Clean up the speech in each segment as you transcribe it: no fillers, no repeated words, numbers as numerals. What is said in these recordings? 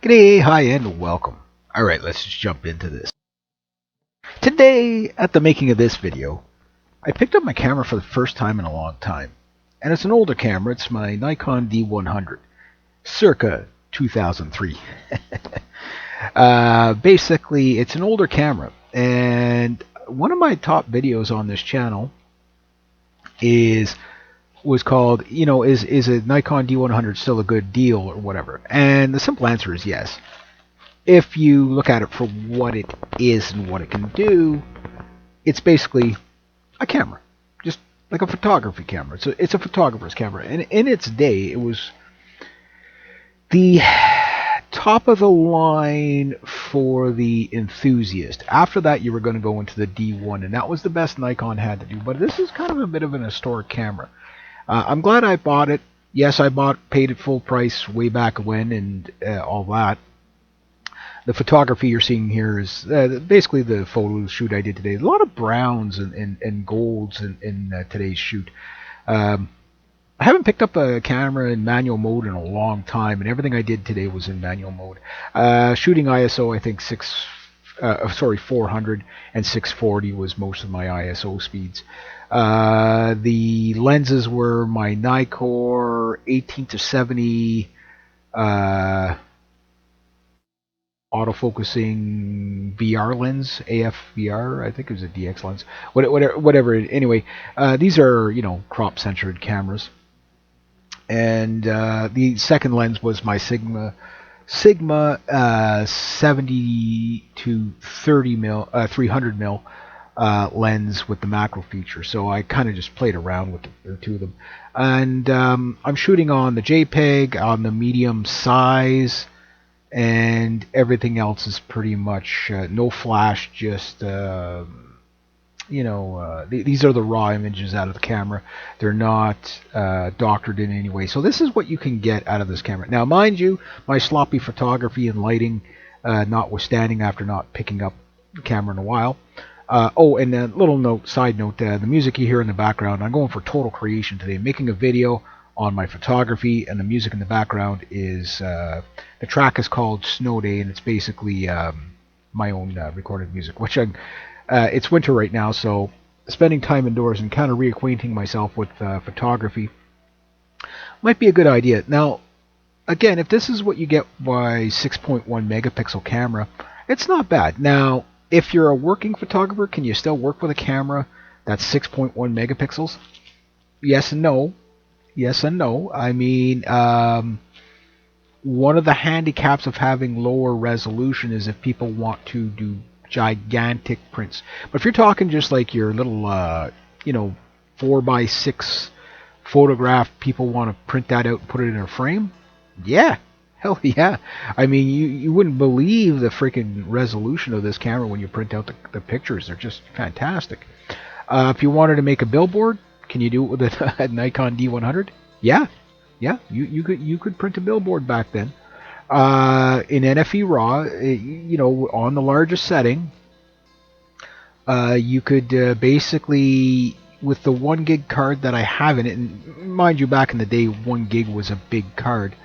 G'day, hi, and welcome. Alright, let's just jump into this. Today, at the making of this video, I picked up my camera for the first time in a long time. And it's an older camera, it's my Nikon D100, circa 2003. Basically, it's an older camera, and one of my top videos on this channel was called, is a Nikon D100 still a good deal or whatever? And the simple answer is yes. If you look at it for what it is and what it can do, it's basically a camera, just like a photography camera. It's a photographer's camera, and in its day, it was the top of the line for the enthusiast. After that, you were going to go into the D1, and that was the best Nikon had to do. But this is kind of a bit of an historic camera. I'm glad I bought it. Yes, paid it full price way back when, and all that. The photography you're seeing here is basically the photo shoot I did today. A lot of browns and golds in today's shoot. I haven't picked up a camera in manual mode in a long time, and everything I did today was in manual mode. Shooting ISO, I think 400 and 640 was most of my ISO speeds. The lenses were my Nikkor 18-70 autofocusing VR lens, AF VR. I think it was a DX lens. Whatever. Anyway, these are crop censored cameras. And the second lens was my Sigma 70 to 30 mil, 300 mil lens with the macro feature. So I kind of just played around with the two of them. And I'm shooting on the JPEG, on the medium size, and everything else is pretty much no flash, just these are the raw images out of the camera. They're not doctored in any way. So this is what you can get out of this camera. Now, mind you, my sloppy photography and lighting notwithstanding, after not picking up the camera in a while. And a little side note, the music you hear in the background, I'm going for total creation today. I'm making a video on my photography, and the music in the background is, the track is called Snow Day, and it's basically my own recorded music, which it's winter right now, so spending time indoors and kind of reacquainting myself with photography might be a good idea. Now, again, if this is what you get by 6.1 megapixel camera, it's not bad. Now, if you're a working photographer, can you still work with a camera that's 6.1 megapixels? Yes and no. Yes and no. I mean, one of the handicaps of having lower resolution is if people want to do gigantic prints. But if you're talking just like your little 4x6 photograph, people want to print that out and put it in a frame, yeah, hell yeah. I mean, you wouldn't believe the freaking resolution of this camera when you print out the pictures. They're just fantastic. If you wanted to make a billboard, can you do it with a Nikon D100? Yeah, you could print a billboard back then. In NFE RAW, on the largest setting, you could basically, with the 1 gig card that I have in it, and mind you, back in the day, 1 gig was a big card,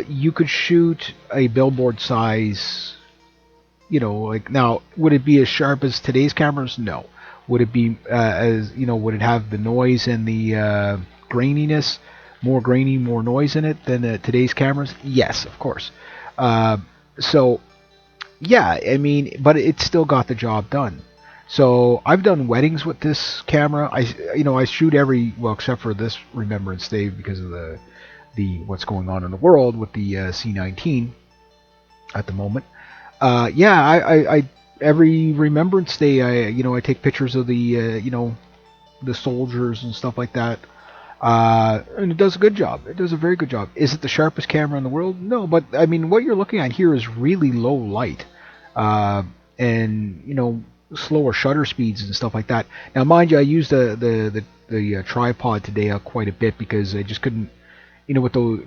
you could shoot a billboard size, now, would it be as sharp as today's cameras? No. Would it be would it have the noise and the graininess, more grainy, more noise in it than today's cameras? Yes, of course. So, yeah, I mean, but it still got the job done. So I've done weddings with this camera. I shoot except for this Remembrance Day because of the what's going on in the world with the C19 at the moment. I every Remembrance Day, I take pictures of the the soldiers and stuff like that. And it does a good job. It does a very good job. Is it the sharpest camera in the world? No, but I mean, what you're looking at here is really low light, and slower shutter speeds and stuff like that. Now, mind you, I used the tripod today quite a bit because I just couldn't,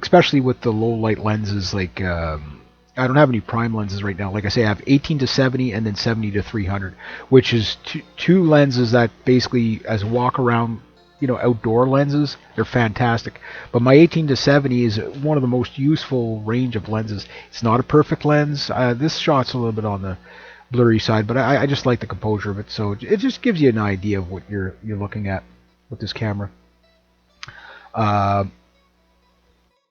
especially with the low light lenses. Like I don't have any prime lenses right now. Like I say, I have 18-70 and then 70-300, which is two lenses that basically, as a walk around outdoor lenses, they're fantastic. But my 18 to 70 is one of the most useful range of lenses. It's not a perfect lens. This shot's a little bit on the blurry side, but I just like the composure of it. So it just gives you an idea of what you're looking at with this camera.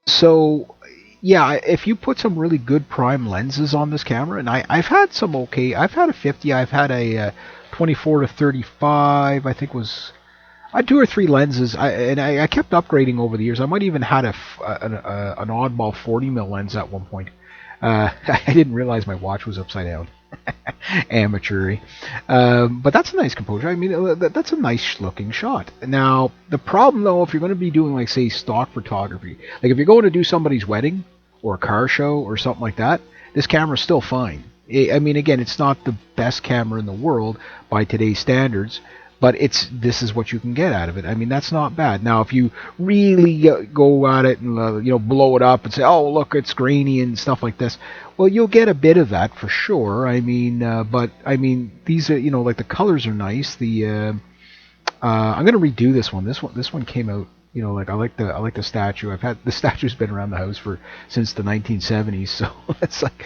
So yeah, if you put some really good prime lenses on this camera, and I've had some okay, I've had a 50, I've had a 24 to 35, I think was, I had 2 or 3 lenses, I kept upgrading over the years. I might even had an oddball 40mm lens at one point. I didn't realize my watch was upside down. Amateur. But that's a nice composure. I mean, that's a nice looking shot. Now, the problem though, if you're going to be doing, like, say, stock photography, like if you're going to do somebody's wedding or a car show or something like that, this camera's still fine. I mean, again, it's not the best camera in the world by today's standards, but this is what you can get out of it. I mean, that's not bad. Now, if you really go at it and blow it up and say, "Oh, look, it's grainy" and stuff like this, well, you'll get a bit of that for sure. I mean, but I mean, these are like the colors are nice. I'm gonna redo this one. This one came out. Like I like the statue. The statue's been around the house since the 1970s. So it's like,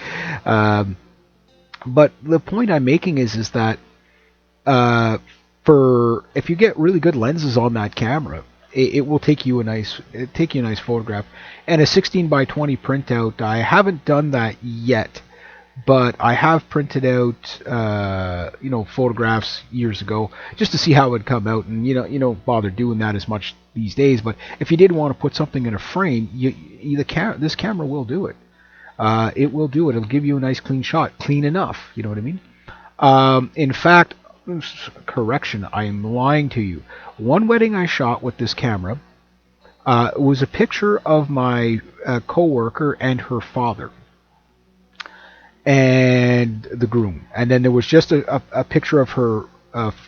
but the point I'm making is that. If you get really good lenses on that camera, it will take you a nice photograph. And a 16 by 20 printout, I haven't done that yet, but I have printed out photographs years ago just to see how it would come out. And you don't bother doing that as much these days. But if you did want to put something in a frame, this camera will do it. It will do it. It'll give you a nice clean shot, clean enough. You know what I mean? In fact. Correction, I am lying to you. One wedding I shot with this camera was a picture of my co-worker and her father and the groom, and then there was just a picture of her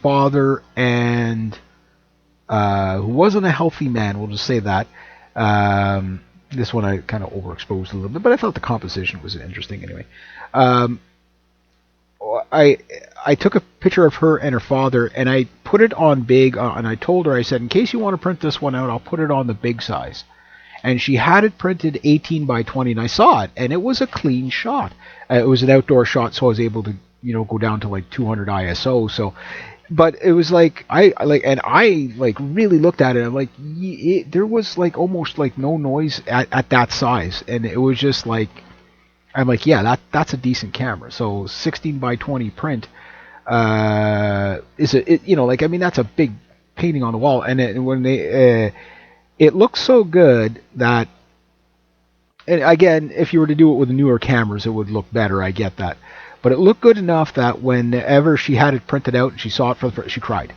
father and who wasn't a healthy man, we'll just say that. This one I kind of overexposed a little bit, but I thought the composition was interesting anyway. I took a picture of her and her father, and I put it on big, and I told her, I said, in case you want to print this one out, I'll put it on the big size. And she had it printed 18 by 20, and I saw it, and it was a clean shot. It was an outdoor shot, so I was able to, go down to like 200 ISO. So, but it was like I really looked at it. I'm like, there was like almost like no noise at that size, and it was just like. I'm like, yeah, that's a decent camera. So 16 by 20 print that's a big painting on the wall. And it looks so good that, and again, if you were to do it with newer cameras, it would look better. I get that, but it looked good enough that whenever she had it printed out and she saw it she cried.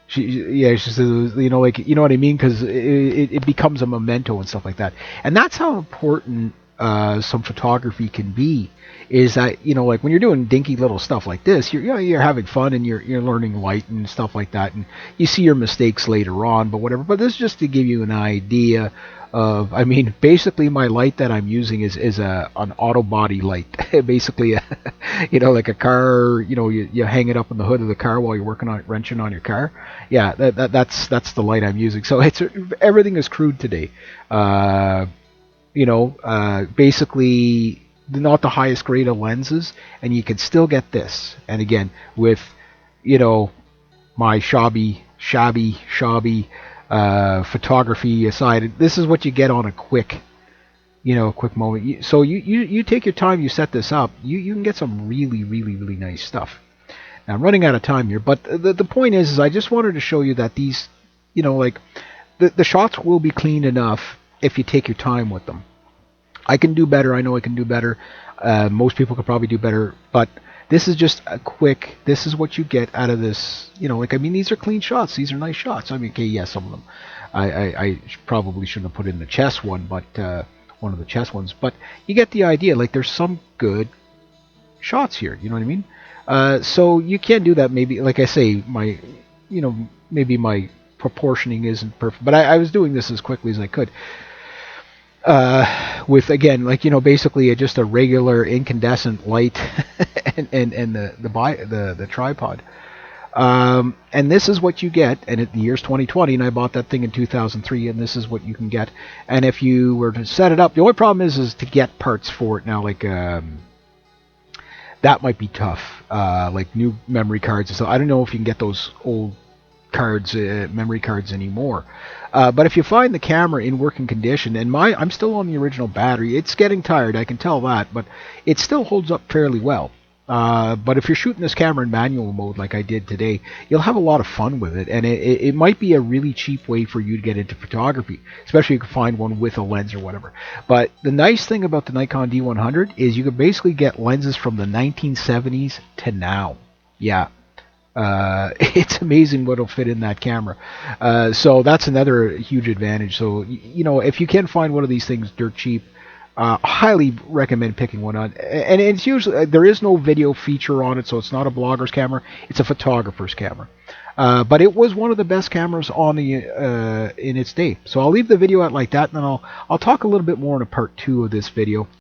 She said, you know what I mean, because it becomes a memento and stuff like that. And that's how important. Some photography can be, is that like when you're doing dinky little stuff like this, you're having fun and you're learning light and stuff like that, and you see your mistakes later on, but whatever. But this is just to give you an idea of, I mean, basically my light that I'm using is an auto body light, basically, like a car, you hang it up on the hood of the car while you're working on wrenching on your car. Yeah, that's the light I'm using. So everything is crude today. Basically not the highest grade of lenses, and you can still get this. And again, with my shabby photography aside, this is what you get on a quick moment. So you take your time, you set this up, you can get some really, really, really nice stuff. Now I'm running out of time here, but the point is I just wanted to show you that these, the shots will be clean enough if you take your time with them. I can do better. I know I can do better. Most people could probably do better, but this is just this is what you get out of this. These are clean shots. These are nice shots. I mean, okay, yes, some of them. I probably shouldn't have put in the chest one, but one of the chest ones. But you get the idea. Like, there's some good shots here. You know what I mean? So you can do that. Maybe, like I say, maybe my proportioning isn't perfect, but I was doing this as quickly as I could. With, again, basically just a regular incandescent light and the tripod. And this is what you get, and the year's 2020, and I bought that thing in 2003, and this is what you can get. And if you were to set it up, the only problem is to get parts for it now, like that might be tough, like new memory cards and stuff. I don't know if you can get those old cards, memory cards anymore. But if you find the camera in working condition, and I'm still on the original battery. It's getting tired, I can tell that, but it still holds up fairly well. But if you're shooting this camera in manual mode like I did today, you'll have a lot of fun with it, and it might be a really cheap way for you to get into photography, especially if you can find one with a lens or whatever. But the nice thing about the Nikon D100 is you can basically get lenses from the 1970s to now. Yeah. It's amazing what'll fit in that camera. So that's another huge advantage. So, you know, if you can find one of these things dirt cheap, highly recommend picking one on. And it's usually, there is no video feature on it, so it's not a blogger's camera. It's a photographer's camera. But it was one of the best cameras on the in its day. So I'll leave the video out like that, and then I'll talk a little bit more in a part 2 of this video.